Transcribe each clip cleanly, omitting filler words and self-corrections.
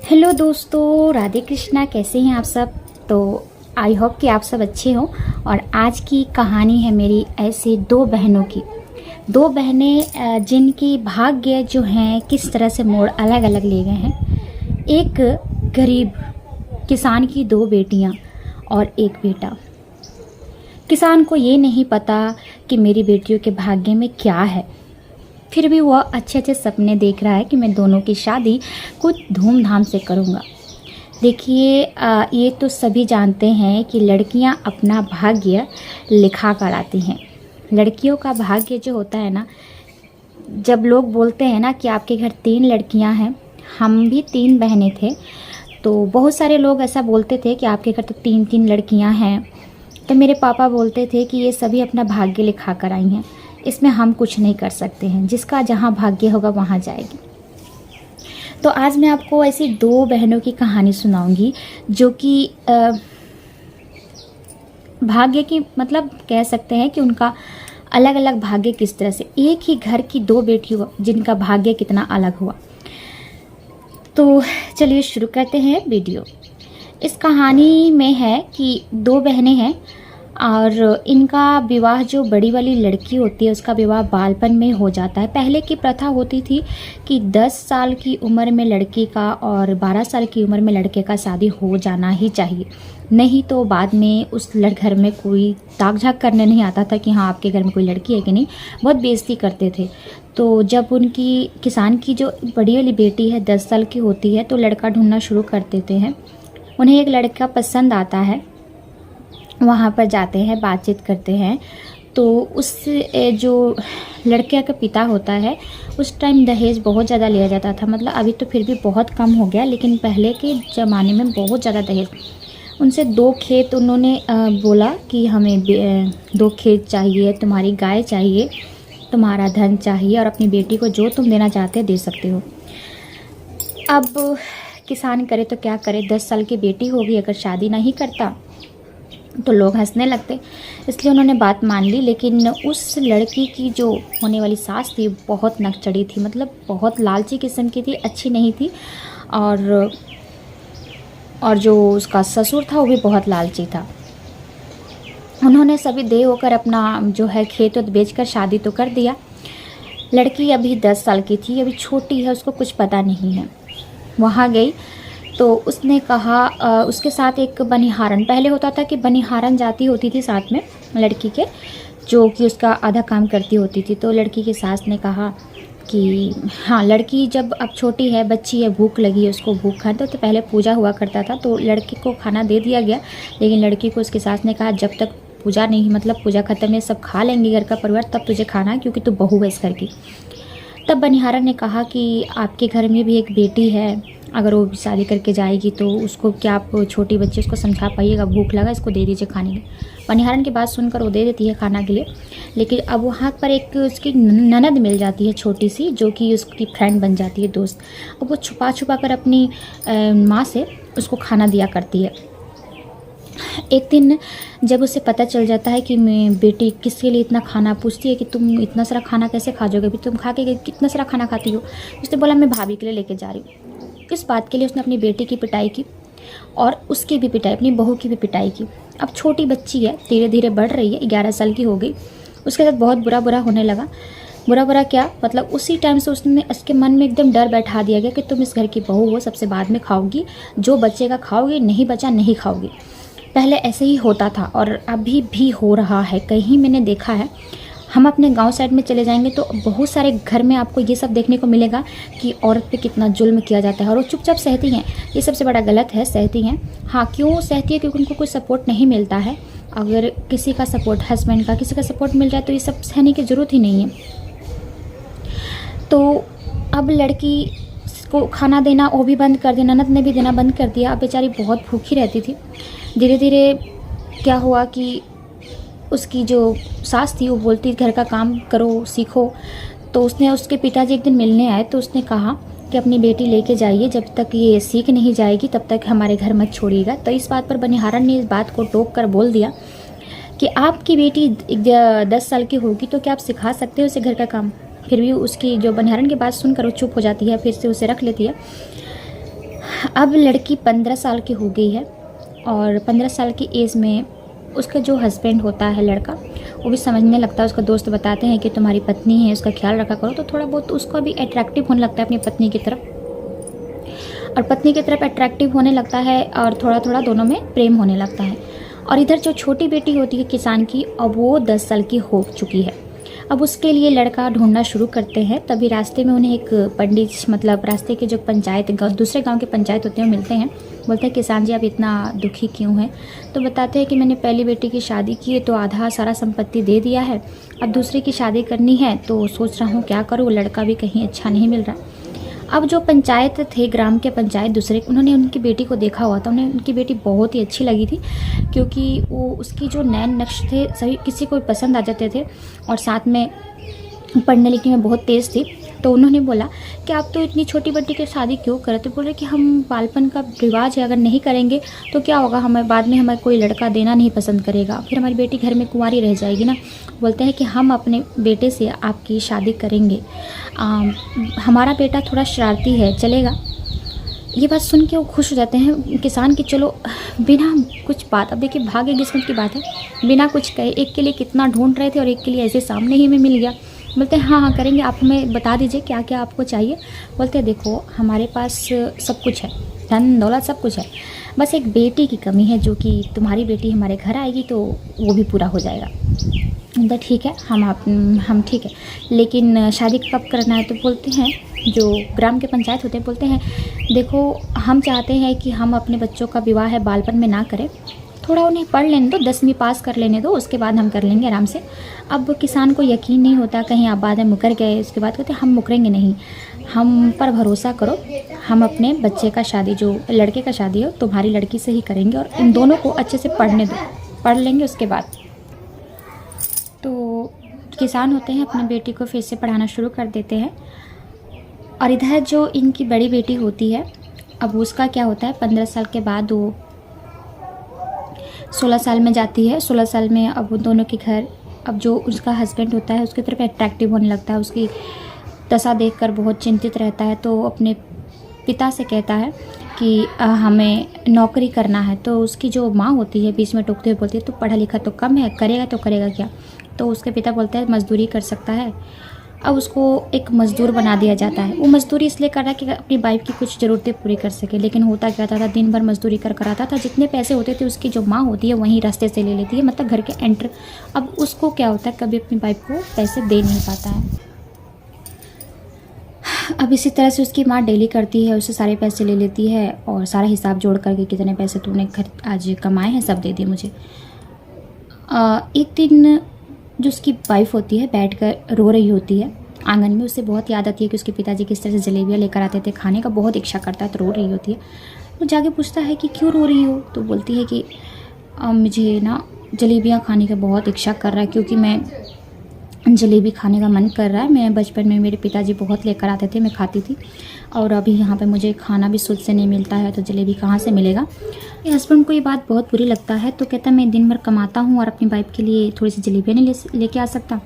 Hello दोस्तों, राधे कृष्णा। कैसे हैं आप सब? तो आई होप कि आप सब अच्छे हो। और आज की कहानी है मेरी ऐसे दो बहनों की। दो बहनें जिनकी भाग्य जो हैं किस तरह से मोड़ अलग अलग ले गए हैं। एक गरीब किसान की दो बेटियां और एक बेटा। किसान को ये नहीं पता कि मेरी बेटियों के भाग्य में क्या है, फिर भी वह अच्छे अच्छे सपने देख रहा है कि मैं दोनों की शादी कुछ धूमधाम से करूँगा। देखिए, ये तो सभी जानते हैं कि लड़कियां अपना भाग्य लिखा कर आती हैं। लड़कियों का भाग्य जो होता है ना, जब लोग बोलते हैं ना कि आपके घर 3 लड़कियां हैं, हम भी 3 बहनें थे, तो बहुत सारे लोग ऐसा बोलते थे कि आपके घर तो 3 लड़कियां हैं। तो मेरे पापा बोलते थे कि ये सभी अपना भाग्य लिखा कर आई हैं, इसमें हम कुछ नहीं कर सकते हैं, जिसका जहाँ भाग्य होगा वहाँ जाएगी। तो आज मैं आपको ऐसी दो बहनों की कहानी सुनाऊंगी जो कि भाग्य की मतलब कह सकते हैं कि उनका अलग अलग भाग्य किस तरह से, एक ही घर की दो बेटियों जिनका भाग्य कितना अलग हुआ। तो चलिए शुरू करते हैं वीडियो। इस कहानी में है कि दो बहनें हैं और इनका विवाह, जो बड़ी वाली लड़की होती है उसका विवाह बालपन में हो जाता है। पहले की प्रथा होती थी कि 10 साल की उम्र में लड़की का और 12 साल की उम्र में लड़के का शादी हो जाना ही चाहिए, नहीं तो बाद में उस घर में कोई ताक झाक करने नहीं आता था कि हाँ आपके घर में कोई लड़की है कि नहीं, बहुत बेइज्जती करते थे। तो जब उनकी किसान की जो बड़ी वाली बेटी है 10 साल की होती है तो लड़का ढूंढना शुरू कर देते हैं। उन्हें एक लड़का पसंद आता है, वहाँ पर जाते हैं, बातचीत करते हैं। तो उस जो लड़के का पिता होता है, उस टाइम दहेज बहुत ज़्यादा लिया जाता था। मतलब अभी तो फिर भी बहुत कम हो गया, लेकिन पहले के ज़माने में बहुत ज़्यादा दहेज। उनसे 2 खेत उन्होंने बोला कि हमें 2 खेत चाहिए, तुम्हारी गाय चाहिए, तुम्हारा धन चाहिए, और अपनी बेटी को जो तुम देना चाहते दे सकते हो। अब किसान करे तो क्या करे, 10 साल की बेटी होगी, अगर शादी नहीं करता तो लोग हंसने लगते, इसलिए उन्होंने बात मान ली। लेकिन उस लड़की की जो होने वाली सास थी बहुत नकचड़ी थी, मतलब बहुत लालची किस्म की थी, अच्छी नहीं थी। और जो उसका ससुर था वो भी बहुत लालची था। उन्होंने सभी दे होकर अपना जो है खेत बेचकर शादी तो कर दिया। लड़की अभी 10 साल की थी, अभी छोटी है, उसको कुछ पता नहीं है। वहाँ गई तो उसने कहा उसके साथ एक बनिहारन, पहले होता था कि बनिहारन जाती होती थी साथ में लड़की के, जो कि उसका आधा काम करती होती थी। तो लड़की की सास ने कहा कि हाँ, लड़की जब अब छोटी है, बच्ची है, भूख लगी है, उसको भूख खाना, तो पहले पूजा हुआ करता था तो लड़की को खाना दे दिया गया। लेकिन लड़की को उसकी सास ने कहा जब तक पूजा नहीं, मतलब पूजा ख़त्म है, सब खा लेंगे घर का परिवार, तब तुझे खाना है, क्योंकि तू बहू है इस घर की। तब बनिहारन ने कहा कि आपके घर में भी एक बेटी है, अगर वो शादी करके जाएगी तो उसको क्या आप छोटी बच्ची, उसको समझा पाइएगा, भूख लगा, इसको दे दीजिए खाने के। बनिहारन की बात सुनकर वो दे देती है खाना के लिए। लेकिन अब वहाँ पर एक उसकी ननद मिल जाती है छोटी सी, जो कि उसकी फ्रेंड बन जाती है, दोस्त। अब वो छुपा छुपा कर अपनी माँ से उसको खाना दिया करती है। एक दिन जब उसे पता चल जाता है कि मैं बेटी किसके लिए इतना खाना, पूछती है कि तुम इतना सारा खाना कैसे खा जाओगे, अभी तुम खा के कितना सारा खाना खाती हो। उसने बोला मैं भाभी के लिए लेके जा रही हूँ। इस बात के लिए उसने अपनी बेटी की पिटाई की और उसकी भी पिटाई, अपनी बहू की भी पिटाई की। अब छोटी बच्ची है, धीरे धीरे बढ़ रही है, 11 साल की हो गई। उसके साथ बहुत बुरा होने लगा। बुरा क्या, मतलब उसी टाइम से उसके मन में एकदम डर बैठा दिया गया कि तुम इस घर की बहू हो, सबसे बाद में खाओगी, जो बचेगा खाओगी, नहीं बचा नहीं खाओगी। पहले ऐसे ही होता था और अभी भी हो रहा है, कहीं मैंने देखा है। हम अपने गांव साइड में चले जाएंगे तो बहुत सारे घर में आपको ये सब देखने को मिलेगा कि औरत पे कितना जुल्म किया जाता है, और वो चुपचाप सहती हैं। ये सबसे बड़ा गलत है, सहती हैं। हाँ, क्यों सहती है? क्योंकि उनको कोई सपोर्ट नहीं मिलता है। अगर किसी का सपोर्ट, हस्बैंड का, किसी का सपोर्ट मिल जाए तो ये सब सहने की ज़रूरत ही नहीं है। तो अब लड़की को खाना देना वो भी बंद कर दिया, ननद ने भी देना बंद कर दिया। अब बेचारी बहुत भूखी रहती थी। धीरे धीरे क्या हुआ कि उसकी जो सास थी वो बोलती घर का काम करो, सीखो। तो उसने, उसके पिताजी एक दिन मिलने आए तो उसने कहा कि अपनी बेटी लेके जाइए, जब तक ये सीख नहीं जाएगी तब तक हमारे घर मत छोड़िएगा। तो इस बात पर बनिहारन ने इस बात को टोक कर बोल दिया कि आपकी बेटी 10 साल की होगी तो क्या आप सिखा सकते हो उसे घर का काम? फिर भी उसकी जो बनिहारन की बात सुनकर वो चुप हो जाती है, फिर से उसे रख लेती है। अब लड़की 15 साल की हो गई है और 15 साल की एज में उसका जो हस्बैंड होता है लड़का, वो भी समझने लगता है। उसका दोस्त बताते हैं कि तुम्हारी पत्नी है, उसका ख्याल रखा करो। तो थोड़ा बहुत उसको भी अट्रैक्टिव होने लगता है अपनी पत्नी की तरफ, और पत्नी की तरफ अट्रैक्टिव होने लगता है और थोड़ा थोड़ा दोनों में प्रेम होने लगता है। और इधर जो छोटी बेटी होती है किसान की, अब वो 10 साल की हो चुकी है। अब उसके लिए लड़का ढूंढना शुरू करते हैं। तभी रास्ते में उन्हें एक पंडित, मतलब रास्ते के जो पंचायत, दूसरे गांव के पंचायत होते हैं, मिलते हैं। बोलते हैं किसान जी आप इतना दुखी क्यों हैं? तो बताते हैं कि मैंने पहली बेटी की शादी की है तो आधा सारा संपत्ति दे दिया है, अब दूसरे की शादी करनी है तो सोच रहा हूँ क्या करूँ, लड़का भी कहीं अच्छा नहीं मिल रहा। अब जो पंचायत थे, ग्राम के पंचायत दूसरे, उन्होंने उनकी बेटी को देखा हुआ था। उन्हें उनकी बेटी बहुत ही अच्छी लगी थी, क्योंकि वो उसकी जो नैन नक्श थे सभी किसी को पसंद आ जाते थे, और साथ में पढ़ने लिखने में बहुत तेज़ थी। तो उन्होंने बोला कि आप तो इतनी छोटी बेटी की शादी क्यों करें? तो बोल रहे कि हम बालपन का रिवाज है, अगर नहीं करेंगे तो क्या होगा, हमें बाद में हमें कोई लड़का देना नहीं पसंद करेगा, फिर हमारी बेटी घर में कुंवारी रह जाएगी ना। बोलते हैं कि हम अपने बेटे से आपकी शादी करेंगे, हमारा बेटा थोड़ा शरारती है, चलेगा? ये बात सुन के वो खुश हो जाते हैं किसान की। चलो बिना कुछ बात, अब देखिए भाग्य किस्मत की बात है, बिना कुछ कहे एक के लिए कितना ढूंढ रहे थे और एक के लिए ऐसे सामने ही में मिल गया। बोलते हैं हाँ हाँ करेंगे, आप हमें बता दीजिए क्या क्या आपको चाहिए। बोलते हैं देखो हमारे पास सब कुछ है, धन दौलत सब कुछ है, बस एक बेटी की कमी है, जो कि तुम्हारी बेटी हमारे घर आएगी तो वो भी पूरा हो जाएगा। बोलते ठीक है, हम ठीक है, लेकिन शादी कब करना है? तो बोलते हैं, जो ग्राम के पंचायत होते हैं बोलते हैं देखो हम चाहते हैं कि हम अपने बच्चों का विवाह है बालपन में ना करें, थोड़ा उन्हें पढ़ लेने दो, 10वीं पास कर लेने दो, उसके बाद हम कर लेंगे आराम से। अब किसान को यकीन नहीं होता, कहीं आप बाद में मुकर गए, उसके बाद कहते हम मुकरेंगे नहीं, हम पर भरोसा करो, हम अपने बच्चे का शादी, जो लड़के का शादी हो तुम्हारी लड़की से ही करेंगे, और इन दोनों को अच्छे से पढ़ने दो, पढ़ लेंगे उसके बाद। तो किसान होते हैं अपनी बेटी को फिर से पढ़ाना शुरू कर देते हैं। और इधर जो इनकी बड़ी बेटी होती है, अब उसका क्या होता है, 15 साल के बाद वो 16 साल में जाती है। 16 साल में अब उन दोनों के घर, अब जो उसका हस्बैंड होता है उसकी तरफ अट्रैक्टिव होने लगता है, उसकी दशा देखकर बहुत चिंतित रहता है। तो अपने पिता से कहता है कि हमें नौकरी करना है। तो उसकी जो माँ होती है बीच में टोकते हुए बोलती है तो पढ़ा लिखा तो कम है, करेगा तो करेगा क्या? तो उसके पिता बोलते हैं मजदूरी कर सकता है। अब उसको एक मज़दूर बना दिया जाता है। वो मज़दूरी इसलिए कर रहा है कि अपनी वाइफ की कुछ ज़रूरतें पूरी कर सके, लेकिन होता क्या था, दिन भर मजदूरी कर कर आता था। जितने पैसे होते थे उसकी जो माँ होती है वहीं रास्ते से ले लेती है, मतलब घर के एंटर। अब उसको क्या होता है, कभी अपनी वाइफ को पैसे दे नहीं पाता है। अब इसी तरह से उसकी माँ डेली करती है, उससे सारे पैसे ले लेती है और सारा हिसाब जोड़ करके कितने पैसे तूने घर आज कमाए हैं सब दे दिए मुझे। एक दिन जो उसकी वाइफ होती है बैठकर रो रही होती है आंगन में। उसे बहुत याद आती है कि उसके पिताजी किस तरह से जलेबियाँ लेकर आते थे, खाने का बहुत इच्छा करता है, तो रो रही होती है। वो जाके पूछता है कि क्यों रो रही हो? तो बोलती है कि मुझे ना जलेबियाँ खाने का बहुत इच्छा कर रहा है, क्योंकि मैं जलेबी खाने का मन कर रहा है। मैं बचपन में मेरे पिताजी बहुत लेकर आते थे, मैं खाती थी, और अभी यहाँ पे मुझे खाना भी शुद्ध से नहीं मिलता है, तो जलेबी कहाँ से मिलेगा? हस्बैंड को ये बात बहुत बुरी लगता है, तो कहता मैं दिन भर कमाता हूँ और अपनी वाइफ के लिए थोड़ी सी जलेबियाँ नहीं लेके आ सकता।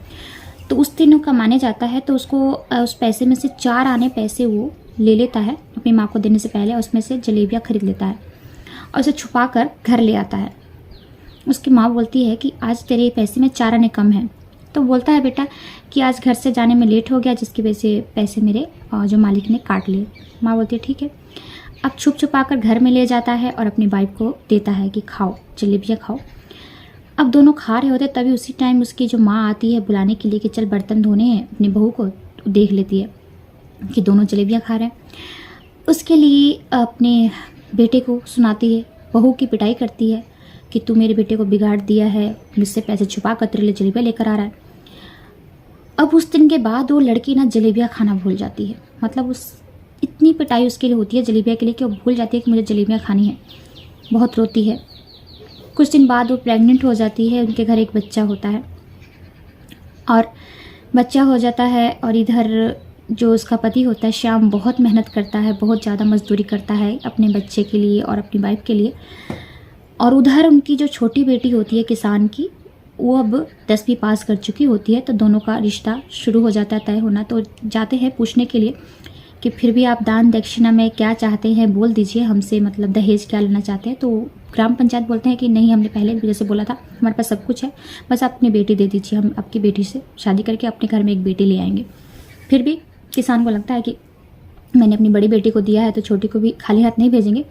तो उस दिन कमाने जाता है तो उसको उस पैसे में से 4 आने पैसे वो ले लेता है अपनी माँ को देने से पहले, उसमें से जलेबियाँ खरीद लेता है और उसे छुपा कर घर ले आता है। उसकी माँ बोलती है कि आज तेरे पैसे में 4 आने कम हैं। तो बोलता है बेटा कि आज घर से जाने में लेट हो गया, जिसकी वजह से पैसे मेरे जो मालिक ने काट लिए। माँ बोलती है ठीक है। अब छुप छुपा कर घर में ले जाता है और अपनी वाइफ को देता है कि खाओ जलेबियाँ खाओ। अब दोनों खा रहे होते, तभी उसी टाइम उसकी जो माँ आती है बुलाने के लिए कि चल बर्तन धोने हैं अपनी बहू को। देख लेती है कि दोनों जलेबियाँ खा रहे हैं। उसके लिए अपने बेटे को सुनाती है, बहू की पिटाई करती है कि तू मेरे बेटे को बिगाड़ दिया है, मुझसे पैसे छुपा कर तेरे लिए जलेबियाँ लेकर आ रहा है। अब उस दिन के बाद वो लड़की ना जलेबियाँ खाना भूल जाती है, मतलब उस इतनी पिटाई उसके लिए होती है जलेबियाँ के लिए कि वो भूल जाती है कि मुझे जलेबियाँ खानी है। बहुत रोती है। कुछ दिन बाद वो प्रेग्नेंट हो जाती है, उनके घर एक बच्चा होता है और बच्चा हो जाता है। और इधर जो उसका पति होता है श्याम बहुत मेहनत करता है, बहुत ज़्यादा मजदूरी करता है अपने बच्चे के लिए और अपनी वाइफ के लिए। और उधर उनकी जो छोटी बेटी होती है किसान की, वो अब 10वीं पास कर चुकी होती है। तो दोनों का रिश्ता शुरू हो जाता है तय होना। तो जाते हैं पूछने के लिए कि फिर भी आप दान दक्षिणा में क्या चाहते हैं बोल दीजिए हमसे, मतलब दहेज क्या लेना चाहते हैं। तो ग्राम पंचायत बोलते हैं कि नहीं, हमने पहले भी जैसे बोला था हमारे पास सब कुछ है, बस आप अपनी बेटी दे दीजिए, हम आपकी बेटी से शादी करके अपने घर में एक बेटी ले आएंगे। फिर भी किसान को लगता है कि मैंने अपनी बड़ी बेटी को दिया है तो छोटी को भी खाली हाथ नहीं भेजेंगे।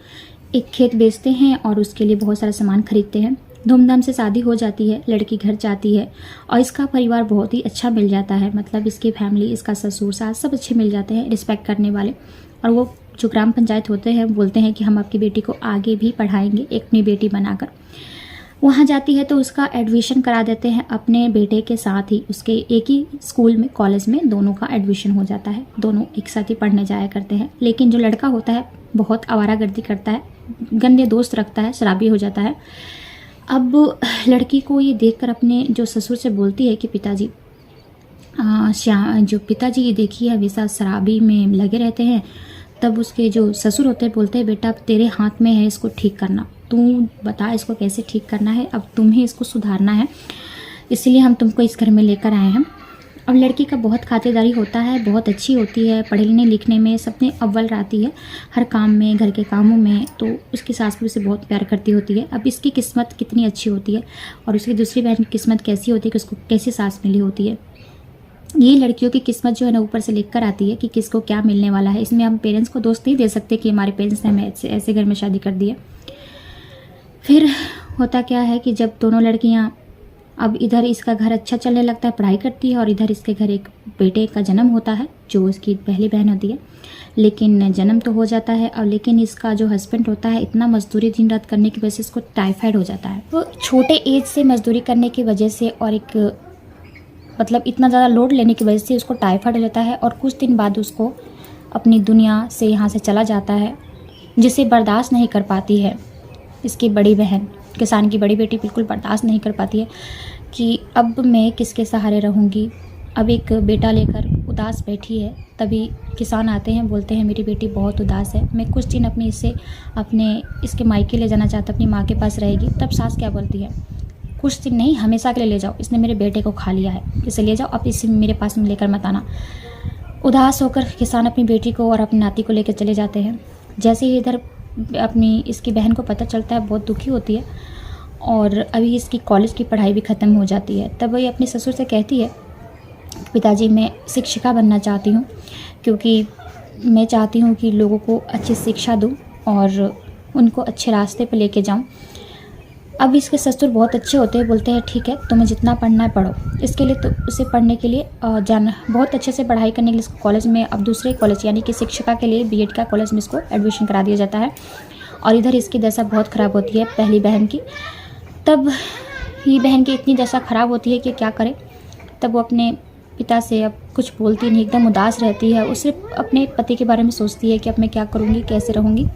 एक खेत बेचते हैं और उसके लिए बहुत सारा सामान खरीदते हैं। धूमधाम से शादी हो जाती है, लड़की घर जाती है और इसका परिवार बहुत ही अच्छा मिल जाता है, मतलब इसकी फैमिली, इसका ससुर सास सब अच्छे मिल जाते हैं, रिस्पेक्ट करने वाले। और वो जो ग्राम पंचायत होते हैं बोलते हैं कि हम आपकी बेटी को आगे भी पढ़ाएंगे एक अपनी बेटी बनाकर। वहाँ जाती है तो उसका एडमिशन करा देते हैं अपने बेटे के साथ ही, उसके एक ही स्कूल में, कॉलेज में दोनों का एडमिशन हो जाता है, दोनों एक साथ ही पढ़ने जाया करते हैं। लेकिन जो लड़का होता है बहुत आवारागर्दी करता है, गंदे दोस्त रखता है, शराबी हो जाता है। अब लड़की को ये देखकर अपने जो ससुर से बोलती है कि पिताजी, जो पिताजी ये देखिए हमेशा शराबी में लगे रहते हैं। तब उसके जो ससुर होते हैं बोलते हैं बेटा अब तेरे हाथ में है इसको ठीक करना, तू बता इसको कैसे ठीक करना है, अब तुम ही इसको सुधारना है, इसलिए हम तुमको इस घर में लेकर आए हैं। अब लड़की का बहुत खातिरदारी होता है, बहुत अच्छी होती है, पढ़ने लिखने में सब में अव्वल रहती है, हर काम में, घर के कामों में। तो उसकी सास भी उसे बहुत प्यार करती होती है। अब इसकी किस्मत कितनी अच्छी होती है और उसकी दूसरी बहन की किस्मत कैसी होती है कि उसको कैसी सास मिली होती है। ये लड़कियों की किस्मत जो है ना ऊपर से लिख कर आती है कि किसको क्या मिलने वाला है। इसमें हम पेरेंट्स को दोष नहीं दे सकते कि हमारे पेरेंट्स ने हमें ऐसे घर में शादी कर दी है। फिर होता क्या है कि जब दोनों लड़कियां, अब इधर इसका घर अच्छा चलने लगता है, पढ़ाई करती है, और इधर इसके घर एक बेटे का जन्म होता है जो इसकी पहली बहन होती है। लेकिन जन्म तो हो जाता है और लेकिन इसका जो हस्बैंड होता है इतना मजदूरी दिन रात करने की वजह से इसको टाइफाइड हो जाता है। वो छोटे एज से मजदूरी करने की वजह से और एक मतलब इतना ज़्यादा लोड लेने की वजह से उसको टाइफाइड हो जाता है और कुछ दिन बाद उसको अपनी दुनिया से यहाँ से चला जाता है, जिसे बर्दाश्त नहीं कर पाती है इसकी बड़ी बहन, किसान की बड़ी बेटी बिल्कुल बर्दाश्त नहीं कर पाती है कि अब मैं किसके सहारे रहूँगी। अब एक बेटा लेकर उदास बैठी है, तभी किसान आते हैं, बोलते हैं मेरी बेटी बहुत उदास है, मैं कुछ दिन अपने इसके मायके ले जाना चाहता, अपनी माँ के पास रहेगी। तब सास क्या बोलती है, कुछ दिन नहीं हमेशा के लिए ले जाओ, इसने मेरे बेटे को खा लिया है, इसे ले जाओ, अब इसे मेरे पास में लेकर मत आना। उदास होकर किसान अपनी बेटी को और अपनी नाती को लेकर चले जाते हैं। जैसे ही इधर अपनी इसकी बहन को पता चलता है बहुत दुखी होती है और अभी इसकी कॉलेज की पढ़ाई भी ख़त्म हो जाती है। तब वही अपने ससुर से कहती है पिताजी मैं शिक्षिका बनना चाहती हूँ, क्योंकि मैं चाहती हूँ कि लोगों को अच्छी शिक्षा दूँ और उनको अच्छे रास्ते पर लेके जाऊँ। अब इसके ससुर बहुत अच्छे होते हैं, बोलते हैं ठीक है तुम्हें जितना पढ़ना है पढ़ो। इसके लिए तो उसे पढ़ने के लिए जाना, बहुत अच्छे से पढ़ाई करने के लिए इसको कॉलेज में, अब दूसरे कॉलेज यानी कि शिक्षिका के लिए बीएड का कॉलेज में इसको एडमिशन करा दिया जाता है। और इधर इसकी दशा बहुत ख़राब होती है पहली बहन की। तब ये बहन की इतनी दशा ख़राब होती है कि क्या करे। तब वो अपने पिता से अब कुछ बोलती नहीं, एकदम उदास रहती है। उसे अपने पति के बारे में सोचती है कि अब मैं क्या करूँगी, कैसे रहूँगी।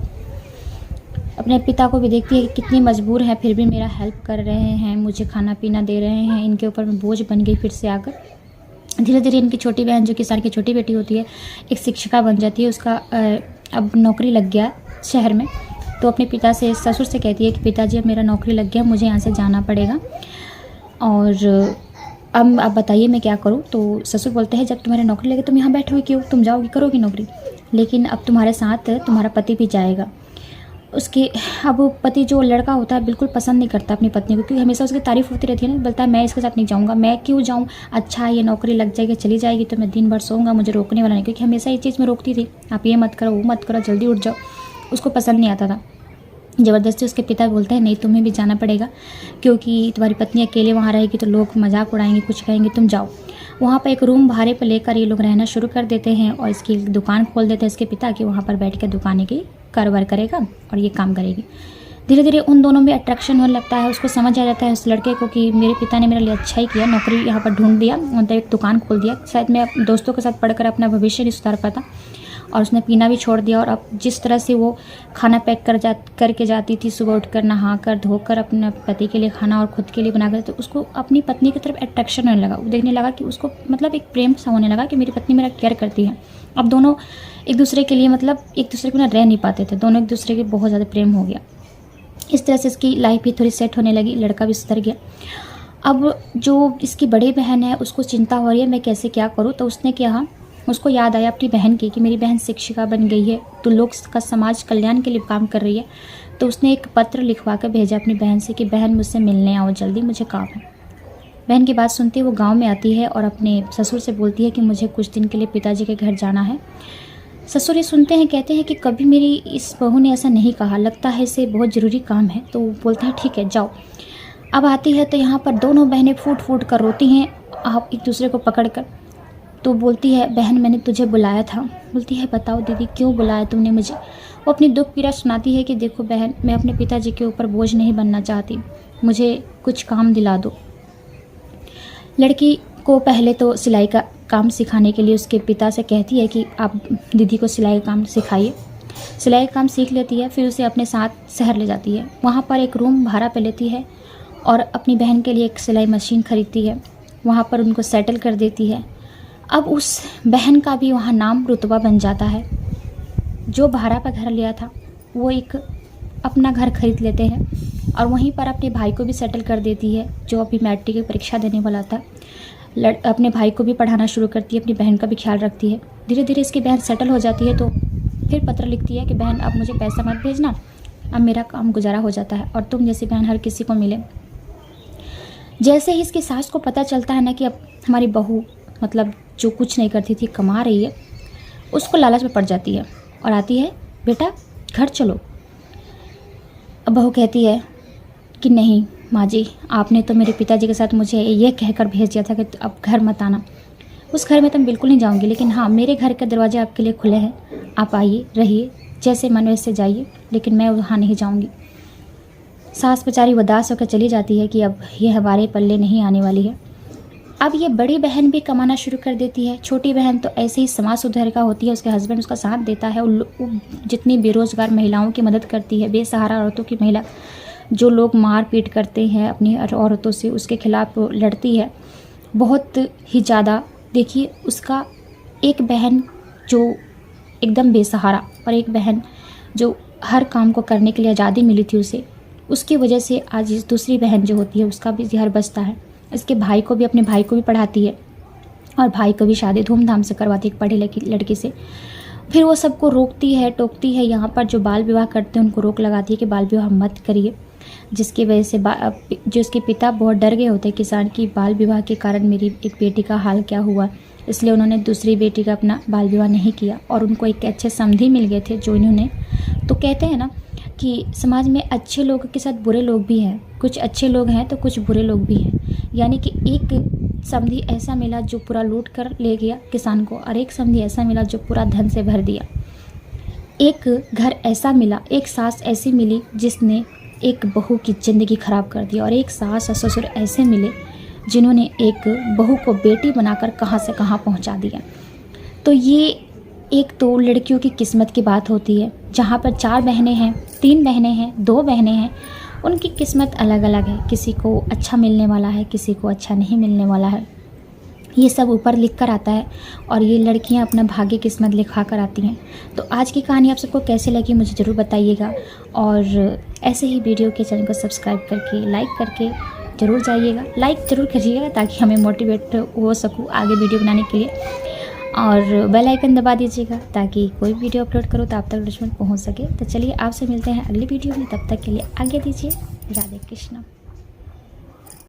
अपने पिता को भी देखती है कि कितनी मजबूर है, फिर भी मेरा हेल्प कर रहे हैं, मुझे खाना पीना दे रहे हैं, इनके ऊपर मैं बोझ बन गई फिर से आकर। धीरे धीरे इनकी छोटी बहन जो किसान की छोटी बेटी होती है एक शिक्षिका बन जाती है, उसका अब नौकरी लग गया शहर में। तो अपने पिता से, ससुर से कहती है कि पिताजी अब मेरा नौकरी लग गया, मुझे यहाँ से जाना पड़ेगा और अब आप बताइए मैं क्या करूँ। तो ससुर बोलते हैं जब तुम्हारी नौकरी लगे तुम यहाँ बैठे हुए क्यों, तुम जाओगी करोगी नौकरी, लेकिन अब तुम्हारे साथ तुम्हारा पति भी जाएगा। उसके अब पति जो लड़का होता है बिल्कुल पसंद नहीं करता अपनी पत्नी को, क्योंकि हमेशा उसकी तारीफ़ होती रहती है ना, बोलता है मैं इसके साथ नहीं जाऊँगा, मैं क्यों जाऊँ, अच्छा ये नौकरी लग जाएगी चली जाएगी तो मैं दिन भर सोऊंगा, मुझे रोकने वाला नहीं, क्योंकि हमेशा ये चीज़ में रोकती थी, आप ये मत करो वो मत करो, जल्दी उठ जाओ। उसको पसंद नहीं आता था। ज़बरदस्ती उसके पिता बोलते हैं नहीं तुम्हें भी जाना पड़ेगा, क्योंकि तुम्हारी पत्नी अकेले वहाँ रहेगी तो लोग मजाक उड़ाएंगे, कुछ कहेंगे, तुम जाओ। वहाँ पर एक रूम भाड़े पर लेकर ये लोग रहना शुरू कर देते हैं और इसकी दुकान खोल देते हैं इसके पिता की, वहाँ पर बैठ कर दुकान की कारोबार करेगा और ये काम करेगी। धीरे धीरे उन दोनों में अट्रैक्शन होने लगता है, उसको समझ आ जाता है उस लड़के को कि मेरे पिता ने मेरे लिए अच्छा ही किया, नौकरी यहाँ पर ढूंढ दिया, मतलब एक दुकान खोल दिया, शायद मैं दोस्तों के साथ पढ़कर अपना भविष्य नहीं सुधार पाता। और उसने पीना भी छोड़ दिया। और अब जिस तरह से वो खाना पैक करके जाती थी, सुबह उठकर नहा कर धोकर अपने पति के लिए खाना और खुद के लिए बनाकर, तो उसको अपनी पत्नी की तरफ अट्रैक्शन होने लगा। वो देखने लगा कि उसको मतलब एक प्रेम सा होने लगा कि मेरी पत्नी मेरा केयर करती है। अब दोनों एक दूसरे के लिए मतलब एक दूसरे के बिना रह नहीं पाते थे, दोनों एक दूसरे के बहुत ज़्यादा प्रेम हो गया। इस तरह से इसकी लाइफ भी थोड़ी सेट होने लगी, लड़का भी सुधर गया। अब जो इसकी बड़ी बहन है उसको चिंता हो रही है मैं कैसे क्या करूँ, तो उसने कहा उसको याद आया अपनी बहन की कि मेरी बहन शिक्षिका बन गई है, तो लोग का समाज कल्याण के लिए काम कर रही है। तो उसने एक पत्र लिखवा कर भेजा अपनी बहन से कि बहन मुझसे मिलने आओ जल्दी, मुझे काम है। बहन की बात सुनते वो गांव में आती है और अपने ससुर से बोलती है कि मुझे कुछ दिन के लिए पिताजी के घर जाना है। ससुर ये सुनते हैं, कहते हैं कि कभी मेरी इस बहू ने ऐसा नहीं कहा, लगता है इसे बहुत ज़रूरी काम है। तो वो बोलते हैं ठीक है जाओ। अब आती है तो यहाँ पर दोनों बहनें फूट फूट कर रोती हैं, आप एक दूसरे को पकड़ कर। तो बोलती है बहन मैंने तुझे बुलाया था। बोलती है बताओ दीदी क्यों बुलाया तुमने मुझे। वो अपनी दुख पीड़ा सुनाती है कि देखो बहन, मैं अपने पिताजी के ऊपर बोझ नहीं बनना चाहती, मुझे कुछ काम दिला दो। लड़की को पहले तो सिलाई का काम सिखाने के लिए उसके पिता से कहती है कि आप दीदी को सिलाई का काम सिखाइए। सिलाई का काम सीख लेती है, फिर उसे अपने साथ शहर ले जाती है। वहाँ पर एक रूम भाड़ा पे लेती है और अपनी बहन के लिए एक सिलाई मशीन खरीदती है। वहाँ पर उनको सेटल कर देती है। अब उस बहन का भी वहाँ नाम रुतबा बन जाता है। जो भाड़ा पर घर लिया था वो एक अपना घर खरीद लेते हैं और वहीं पर अपने भाई को भी सेटल कर देती है, जो अभी मैट्रिक की परीक्षा देने वाला था। अपने भाई को भी पढ़ाना शुरू करती है, अपनी बहन का भी ख्याल रखती है। धीरे धीरे इसकी बहन सेटल हो जाती है तो फिर पत्र लिखती है कि बहन अब मुझे पैसा मत भेजना, अब मेरा काम गुजारा हो जाता है और तुम जैसी बहन हर किसी को मिले। जैसे ही इसकी सास को पता चलता है ना कि अब हमारी बहू मतलब जो कुछ नहीं करती थी कमा रही है, उसको लालच में पड़ जाती है और आती है बेटा घर चलो। अब बहू कहती है कि नहीं माँ जी, आपने तो मेरे पिताजी के साथ मुझे ये कहकर भेज दिया था कि अब घर मत आना। उस घर में तो मैं बिल्कुल नहीं जाऊँगी, लेकिन हाँ मेरे घर के दरवाजे आपके लिए खुले हैं, आप आइए रहिए, जैसे मन वैसे जाइए, लेकिन मैं वहाँ नहीं जाऊँगी। सास बेचारी उदास होकर चली जाती है कि अब ये हमारे पल्ले नहीं आने वाली है। अब ये बड़ी बहन भी कमाना शुरू कर देती है। छोटी बहन तो ऐसे ही समाज सुधारिका होती है, उसके हस्बैंड उसका साथ देता है। जितनी बेरोज़गार महिलाओं की मदद करती है, बेसहारा औरतों की महिला जो लोग मार पीट करते हैं अपनी औरतों से, उसके खिलाफ लड़ती है बहुत ही ज़्यादा। देखिए उसका एक बहन जो एकदम बेसहारा और एक बहन जो हर काम को करने के लिए आज़ादी मिली थी उसे, उसकी वजह से आज इस दूसरी बहन जो होती है उसका भी ज़हर बचता है। इसके भाई को भी, अपने भाई को भी पढ़ाती है और भाई को भी शादी धूमधाम से करवाती है एक पढ़ी लिखी लड़की से। फिर वो सबको रोकती है, टोकती है। यहाँ पर जो बाल विवाह करते हैं उनको रोक लगाती है कि बाल विवाह मत करिए, जिसकी वजह से जो इसके पिता बहुत डर गए होते हैं किसान की बाल विवाह के कारण मेरी एक बेटी का हाल क्या हुआ, इसलिए उन्होंने दूसरी बेटी का अपना बाल विवाह नहीं किया और उनको एक अच्छे समधी मिल गए थे जो इन्होंने। तो कहते हैं ना कि समाज में अच्छे लोगों के साथ बुरे लोग भी हैं, कुछ अच्छे लोग हैं तो कुछ बुरे लोग भी हैं। यानी कि एक समधी ऐसा मिला जो पूरा लूट कर ले गया किसान को, और एक समधी ऐसा मिला जो पूरा धन से भर दिया। एक घर ऐसा मिला, एक सास ऐसी मिली जिसने एक बहू की ज़िंदगी ख़राब कर दी, और एक सास और ससुर ऐसे मिले जिन्होंने एक बहू को बेटी बनाकर कहाँ से कहाँ पहुँचा दिया। तो ये एक तो लड़कियों की किस्मत की बात होती है, जहाँ पर 4 बहनें हैं, 3 बहनें हैं, 2 बहनें हैं, उनकी किस्मत अलग अलग है। किसी को अच्छा मिलने वाला है, किसी को अच्छा नहीं मिलने वाला है। ये सब ऊपर लिख कर आता है और ये लड़कियां अपना भाग्य किस्मत लिखा कर आती हैं। तो आज की कहानी आप सबको कैसे लगी मुझे ज़रूर बताइएगा, और ऐसे ही वीडियो के चैनल को सब्सक्राइब करके लाइक करके ज़रूर जाइएगा, लाइक ज़रूर करिएगा ताकि हमें मोटिवेट हो सकूँ आगे वीडियो बनाने के लिए, और बेल आइकन दबा दीजिएगा ताकि कोई वीडियो अपलोड करो तो आप तक नोटिफिकेशन पहुँच सके। तो चलिए आपसे मिलते हैं अगली वीडियो में, तब तक के लिए आगे दीजिए। राधे कृष्ण।